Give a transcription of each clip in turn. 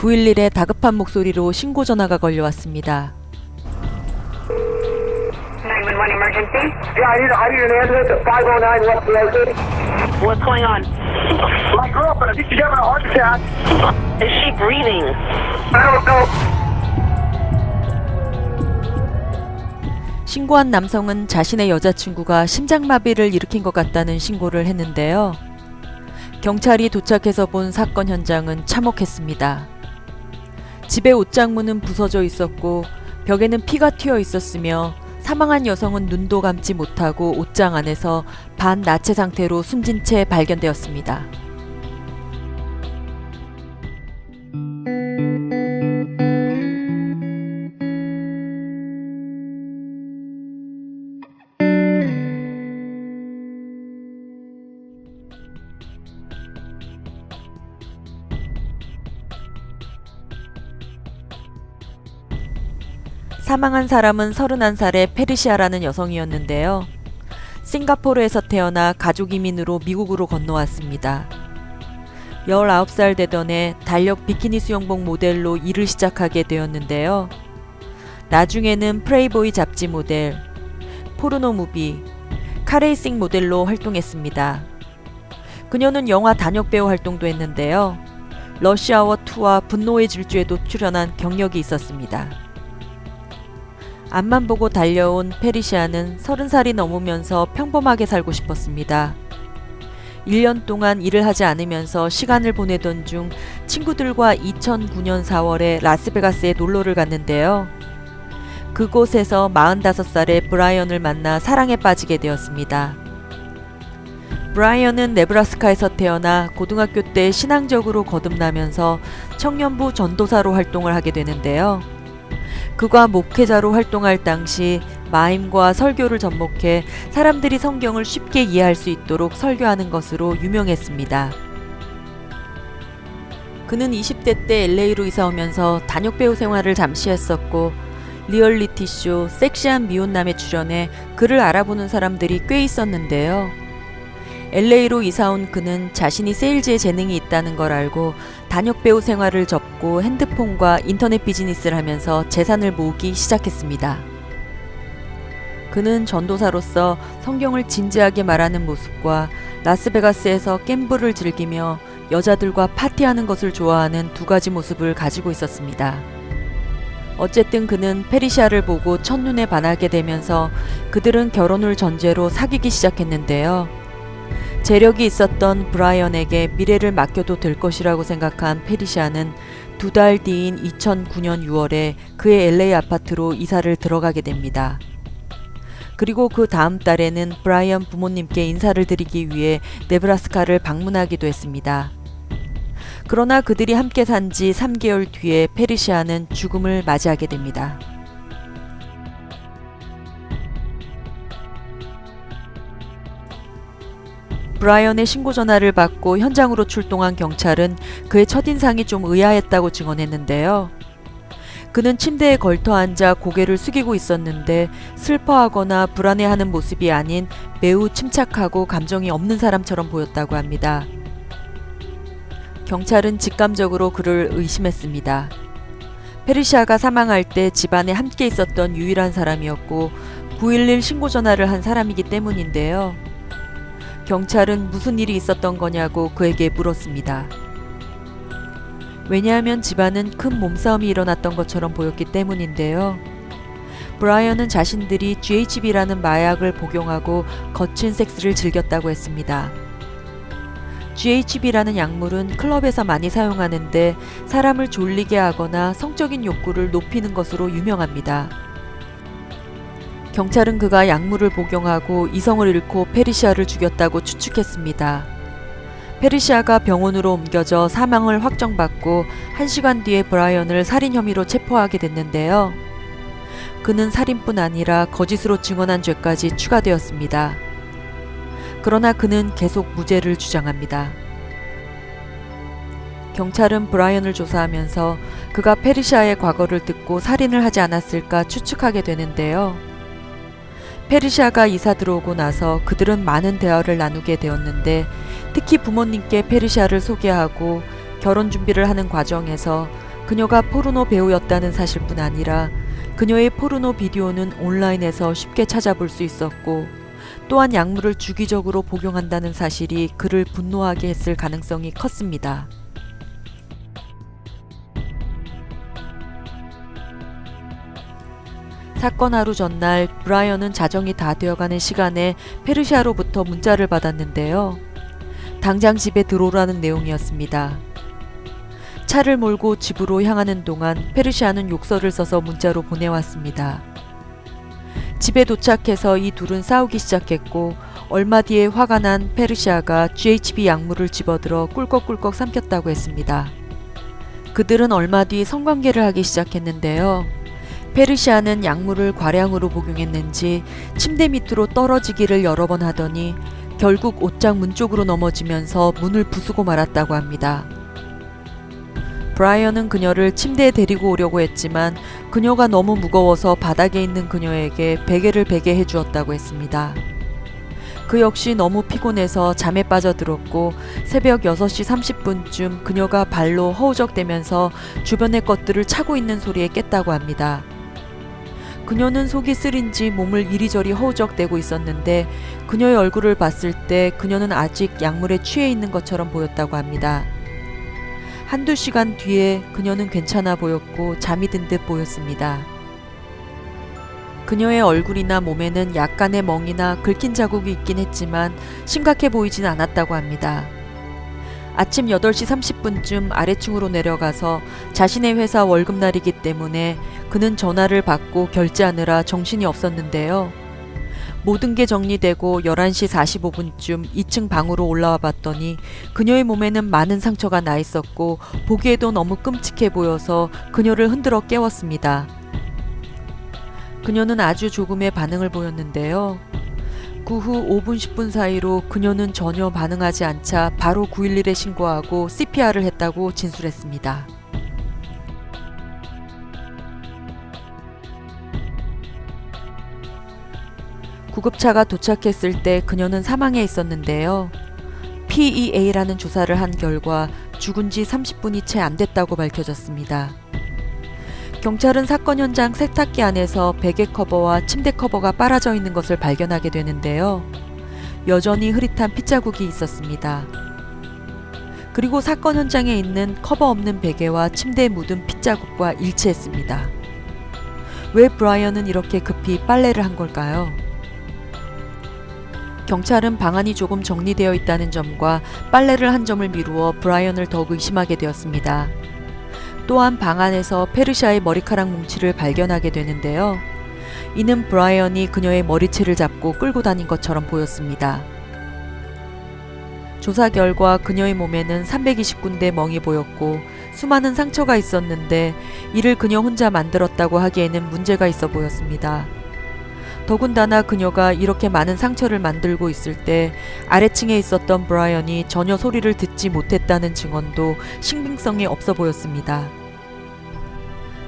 911에 다급한 목소리로 신고 전화가 걸려왔습니다. 911 emergency? Yeah, I need an ambulance at 509 West Road. What's going on? My girlfriend, I think she's having a heart attack. Is she breathing? I don't know. 신고한 남성은 자신의 여자친구가 심장마비를 일으킨 것 같다는 신고를 했는데요. 경찰이 도착해서 본 사건 현장은 참혹했습니다. 집의 옷장문은 부서져 있었고 벽에는 피가 튀어 있었으며 사망한 여성은 눈도 감지 못하고 옷장 안에서 반나체 상태로 숨진 채 발견되었습니다. 사망한 사람은 31살의 페르시아라는 여성이었는데요. 싱가포르에서 태어나 가족 이민으로 미국으로 건너왔습니다. 19살 되던 해 달력 비키니 수영복 모델로 일을 시작하게 되었는데요. 나중에는 프레이보이 잡지 모델, 포르노 무비, 카레이싱 모델로 활동했습니다. 그녀는 영화 단역 배우 활동도 했는데요. 러시아워 2와 분노의 질주에도 출연한 경력이 있었습니다. 앞만 보고 달려온 페르시아는 30살이 넘으면서 평범하게 살고 싶었습니다. 1년 동안 일을 하지 않으면서 시간을 보내던 중 친구들과 2009년 4월에 라스베가스에 놀러를 갔는데요. 그곳에서 45살의 브라이언을 만나 사랑에 빠지게 되었습니다. 브라이언은 네브라스카에서 태어나 고등학교 때 신앙적으로 거듭나면서 청년부 전도사로 활동을 하게 되는데요. 그가 목회자로 활동할 당시 마임과 설교를 접목해 사람들이 성경을 쉽게 이해할 수 있도록 설교하는 것으로 유명했습니다. 그는 20대 때 LA로 이사 오면서 단역 배우 생활을 잠시 했었고 리얼리티쇼 섹시한 미혼남에 출연해 그를 알아보는 사람들이 꽤 있었는데요. LA로 이사 온 그는 자신이 세일즈에 재능이 있다는 걸 알고 단역 배우 생활을 접고 핸드폰과 인터넷 비즈니스를 하면서 재산을 모으기 시작했습니다. 그는 전도사로서 성경을 진지하게 말하는 모습과 라스베가스에서 갬블을 즐기며 여자들과 파티하는 것을 좋아하는 두 가지 모습을 가지고 있었습니다. 어쨌든 그는 페르시아를 보고 첫눈에 반하게 되면서 그들은 결혼을 전제로 사귀기 시작했는데요. 재력이 있었던 브라이언에게 미래를 맡겨도 될 것이라고 생각한 페르시아는 2달 뒤인 2009년 6월에 그의 LA 아파트로 이사를 들어가게 됩니다. 그리고 그 다음 달에는 브라이언 부모님께 인사를 드리기 위해 네브라스카를 방문하기도 했습니다. 그러나 그들이 함께 산 지 3개월 뒤에 페르시아는 죽음을 맞이하게 됩니다. 브라이언의 신고 전화를 받고 현장으로 출동한 경찰은 그의 첫인상이 좀 의아했다고 증언했는데요. 그는 침대에 걸터 앉아 고개를 숙이고 있었는데 슬퍼하거나 불안해하는 모습이 아닌 매우 침착하고 감정이 없는 사람처럼 보였다고 합니다. 경찰은 직감적으로 그를 의심했습니다. 페르시아가 사망할 때 집안에 함께 있었던 유일한 사람이었고 911 신고 전화를 한 사람이기 때문인데요. 경찰은 무슨 일이 있었던 거냐고 그에게 물었습니다. 왜냐하면 집안은 큰 몸싸움이 일어났던 것처럼 보였기 때문인데요. 브라이언은 자신들이 GHB라는 마약을 복용하고 거친 섹스를 즐겼다고 했습니다. GHB라는 약물은 클럽에서 많이 사용하는데 사람을 졸리게 하거나 성적인 욕구를 높이는 것으로 유명합니다. 경찰은 그가 약물을 복용하고 이성을 잃고 페르시아를 죽였다고 추측했습니다. 페르시아가 병원으로 옮겨져 사망을 확정받고 1시간 뒤에 브라이언을 살인 혐의로 체포하게 됐는데요. 그는 살인뿐 아니라 거짓으로 증언한 죄까지 추가되었습니다. 그러나 그는 계속 무죄를 주장합니다. 경찰은 브라이언을 조사하면서 그가 페르시아의 과거를 듣고 살인을 하지 않았을까 추측하게 되는데요. 페르시아가 이사 들어오고 나서 그들은 많은 대화를 나누게 되었는데 특히 부모님께 페르시아를 소개하고 결혼 준비를 하는 과정에서 그녀가 포르노 배우였다는 사실뿐 아니라 그녀의 포르노 비디오는 온라인에서 쉽게 찾아볼 수 있었고 또한 약물을 주기적으로 복용한다는 사실이 그를 분노하게 했을 가능성이 컸습니다. 사건 하루 전날 브라이언은 자정이 다 되어가는 시간에 페르시아로부터 문자를 받았는데요. 당장 집에 들어오라는 내용이었습니다. 차를 몰고 집으로 향하는 동안 페르시아는 욕설을 써서 문자로 보내왔습니다. 집에 도착해서 이 둘은 싸우기 시작했고 얼마 뒤에 화가 난 페르시아가 GHB 약물을 집어들어 꿀꺽꿀꺽 삼켰다고 했습니다. 그들은 얼마 뒤 성관계를 하기 시작했는데요. 페르시아는 약물을 과량으로 복용했는지 침대 밑으로 떨어지기를 여러 번 하더니 결국 옷장 문 쪽으로 넘어지면서 문을 부수고 말았다고 합니다. 브라이언은 그녀를 침대에 데리고 오려고 했지만 그녀가 너무 무거워서 바닥에 있는 그녀에게 베개를 베게 해주었다고 했습니다. 그 역시 너무 피곤해서 잠에 빠져들었고 새벽 6시 30분쯤 그녀가 발로 허우적대면서 주변의 것들을 차고 있는 소리에 깼다고 합니다. 그녀는 속이 쓰린지 몸을 이리저리 허우적대고 있었는데 그녀의 얼굴을 봤을 때 그녀는 아직 약물에 취해 있는 것처럼 보였다고 합니다. 한두 시간 뒤에 그녀는 괜찮아 보였고 잠이 든 듯 보였습니다. 그녀의 얼굴이나 몸에는 약간의 멍이나 긁힌 자국이 있긴 했지만 심각해 보이진 않았다고 합니다. 아침 8시 30분쯤 아래층으로 내려가서 자신의 회사 월급날이기 때문에 그는 전화를 받고 결제하느라 정신이 없었는데요. 모든 게 정리되고 11시 45분쯤 2층 방으로 올라와 봤더니 그녀의 몸에는 많은 상처가 나 있었고 보기에도 너무 끔찍해 보여서 그녀를 흔들어 깨웠습니다. 그녀는 아주 조금의 반응을 보였는데요. 그 후 5분 10분 사이로 그녀는 전혀 반응하지 않자 바로 911에 신고하고 CPR을 했다고 진술했습니다. 구급차가 도착했을 때 그녀는 사망해 있었는데요. PEA라는 조사를 한 결과 죽은 지 30분이 채 안 됐다고 밝혀졌습니다. 경찰은 사건 현장 세탁기 안에서 베개 커버와 침대 커버가 빨아져 있는 것을 발견하게 되는데요. 여전히 흐릿한 핏자국이 있었습니다. 그리고 사건 현장에 있는 커버 없는 베개와 침대에 묻은 핏자국과 일치했습니다. 왜 브라이언은 이렇게 급히 빨래를 한 걸까요? 경찰은 방안이 조금 정리되어 있다는 점과 빨래를 한 점을 미루어 브라이언을 더욱 의심하게 되었습니다. 또한 방 안에서 페르시아의 머리카락 뭉치를 발견하게 되는데요. 이는 브라이언이 그녀의 머리채를 잡고 끌고 다닌 것처럼 보였습니다. 조사 결과 그녀의 몸에는 320군데 멍이 보였고 수많은 상처가 있었는데 이를 그녀 혼자 만들었다고 하기에는 문제가 있어 보였습니다. 더군다나 그녀가 이렇게 많은 상처를 만들고 있을 때 아래층에 있었던 브라이언이 전혀 소리를 듣지 못했다는 증언도 신빙성이 없어 보였습니다.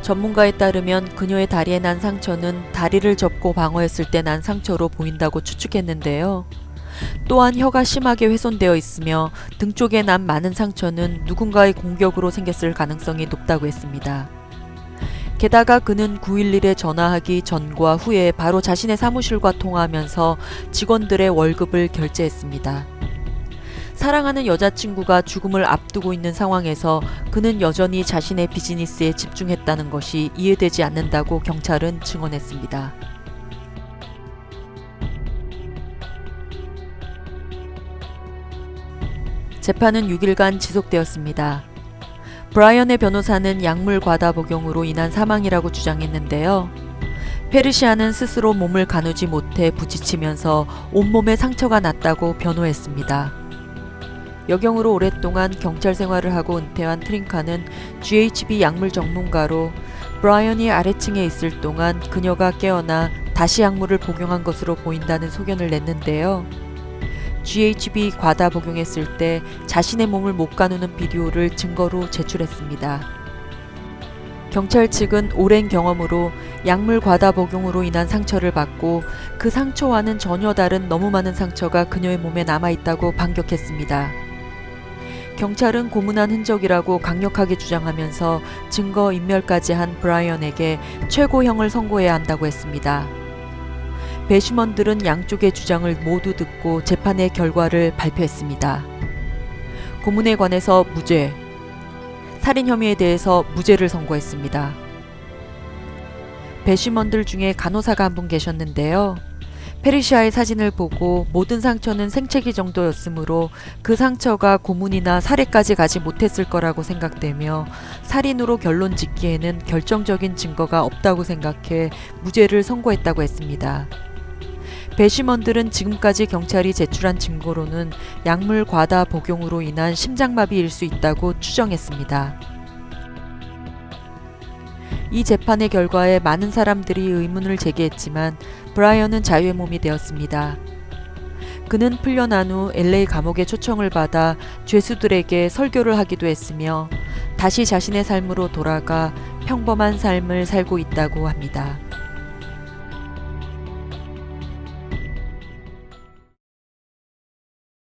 전문가에 따르면 그녀의 다리에 난 상처는 다리를 접고 방어했을 때 난 상처로 보인다고 추측했는데요. 또한 혀가 심하게 훼손되어 있으며 등 쪽에 난 많은 상처는 누군가의 공격으로 생겼을 가능성이 높다고 했습니다. 게다가 그는 911에 전화하기 전과 후에 바로 자신의 사무실과 통화하면서 직원들의 월급을 결제했습니다. 사랑하는 여자친구가 죽음을 앞두고 있는 상황에서 그는 여전히 자신의 비즈니스에 집중했다는 것이 이해되지 않는다고 경찰은 증언했습니다. 재판은 6일간 지속되었습니다. 브라이언의 변호사는 약물 과다 복용으로 인한 사망이라고 주장했는데요. 페르시아는 스스로 몸을 가누지 못해 부딪히면서 온몸에 상처가 났다고 변호했습니다. 여경으로 오랫동안 경찰 생활을 하고 은퇴한 트링카는 GHB 약물 전문가로 브라이언이 아래층에 있을 동안 그녀가 깨어나 다시 약물을 복용한 것으로 보인다는 소견을 냈는데요. GHB 과다 복용했을 때 자신의 몸을 못 가누는 비디오를 증거로 제출했습니다. 경찰 측은 오랜 경험으로 약물 과다 복용으로 인한 상처를 받고 그 상처와는 전혀 다른 너무 많은 상처가 그녀의 몸에 남아있다고 반격했습니다. 경찰은 고문한 흔적이라고 강력하게 주장하면서 증거 인멸까지 한 브라이언에게 최고형을 선고해야 한다고 했습니다. 배심원들은 양쪽의 주장을 모두 듣고 재판의 결과를 발표했습니다. 고문에 관해서 무죄, 살인 혐의에 대해서 무죄를 선고했습니다. 배심원들 중에 간호사가 한 분 계셨는데요. 페리시아의 사진을 보고 모든 상처는 생채기 정도였으므로 그 상처가 고문이나 살해까지 가지 못했을 거라고 생각되며 살인으로 결론 짓기에는 결정적인 증거가 없다고 생각해 무죄를 선고했다고 했습니다. 배심원들은 지금까지 경찰이 제출한 증거로는 약물 과다 복용으로 인한 심장마비일 수 있다고 추정했습니다. 이 재판의 결과에 많은 사람들이 의문을 제기했지만 브라이언은 자유의 몸이 되었습니다. 그는 풀려난 후 LA 감옥에 초청을 받아 죄수들에게 설교를 하기도 했으며 다시 자신의 삶으로 돌아가 평범한 삶을 살고 있다고 합니다.